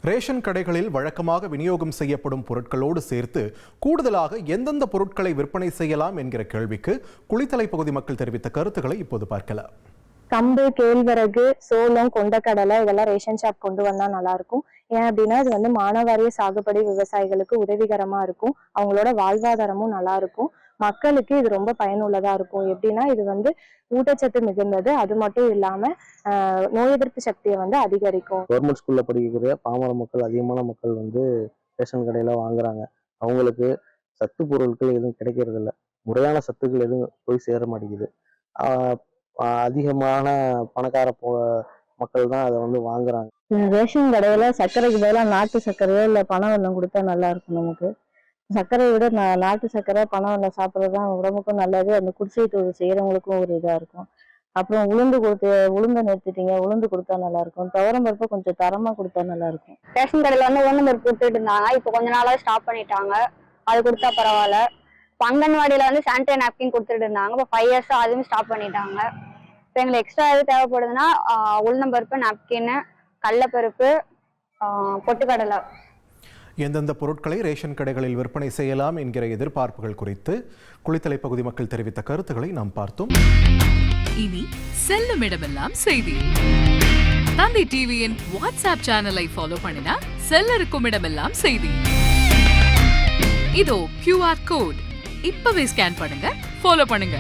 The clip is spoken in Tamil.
ரேஷன் கடைகளில் வழக்கமாக விநியோகம் செய்யப்படும் பொருட்களோடு சேர்த்து கூடுதலாக எந்தெந்த பொருட்களை விற்பனை செய்யலாம் என்கிற கேள்விக்கு குளித்தலை பகுதி மக்கள் தெரிவித்த கருத்துக்களை இப்போது பார்க்கலாம். கம்பு, கேழ்வரகு, சோளம், கொண்டக்கடலை இதெல்லாம் ரேஷன் ஷாப் கொண்டு வந்தா நல்லா இருக்கும். ஏன் அப்படின்னா இது வந்து மானாவாரிய சாகுபடி விவசாயிகளுக்கு உதவிகரமா இருக்கும். அவங்களோட வாழ்வாதாரமும் நல்லா இருக்கும். மக்களுக்கு இது ரொம்ப பயனுள்ளதா இருக்கும். எப்படின்னா இது வந்து ஊட்டச்சத்து மிகுந்தது. அது மட்டும் இல்லாம நோய் எதிர்ப்பு சக்தியை வந்து அதிகரிக்கும். கவர்மெண்ட் ஸ்கூல்ல படிக்கக்கூடிய பாமர மக்கள், அதிகமான மக்கள் வந்து ரேஷன் கடையில வாங்குறாங்க. அவங்களுக்கு சத்து பொருட்கள் எதுவும் கிடைக்கிறது இல்லை. முறையான சத்துக்கள் எதுவும் போய் சேர மாட்டேங்குது. அதிகமான பணக்கார மக்கள் தான் அதை வந்து வாங்குறாங்க. ரேஷன் கடையில சர்க்கரைக்கு பதிலாக நாட்டு சர்க்கரையோ இல்லை பனை வெல்லம் கொடுத்தா நல்லா இருக்கும். நமக்கு சர்க்கரையை விட நாட்டு சர்க்கரை, பனை வெல்லம் சாப்பிட்றது தான் உடம்புக்கும் நல்லது. அந்த குடிசை தொழில் செய்யறவங்களுக்கும் ஒரு இதா இருக்கும். அப்புறம் உளுந்து நிறுத்திட்டீங்க, உளுந்து கொடுத்தா நல்லா இருக்கும். துவரம் பருப்பு கொஞ்சம் தரமா கொடுத்தா நல்லா இருக்கும். ரேஷன் கடையில வந்து உளுந்து பருப்பு கொடுத்துட்டு இருந்தாங்க. இப்போ கொஞ்ச நாளாக ஸ்டாப் பண்ணிட்டாங்க. அது கொடுத்தா பரவாயில்ல. அங்கன்வாடியில வந்து சானிடரி நாப்கின் கொடுத்துட்டு இருந்தாங்க. இப்போ 5 years அதுவும் ஸ்டாப் பண்ணிட்டாங்க. இப்போ எங்களுக்கு எக்ஸ்ட்ரா எது தேவைப்படுதுன்னா உளுந்தம்பருப்பு, நாப்கின், கடலைப்பருப்பு, பொட்டுக்கடலை. எந்தெந்த பொருட்களை ரேஷன் கடைகளில் விற்பனை செய்யலாம் என்கிற எதிர்பார்ப்புகள் குறித்து குளித்தலை பகுதி மக்கள் தெரிவித்த கருத்துக்களை நாம் பார்த்தோம். இனி செல்லும் இடமெல்லாம் செய்தி. தந்தி டிவியின் வாட்ஸ்அப் சேனலை ஃபாலோ பண்ணினா செல்ல இருக்கும் இடமெல்லாம் செய்தி. இதோ QR கோட் இப்பவே ஸ்கேன் பண்ணுங்க, ஃபாலோ பண்ணுங்க.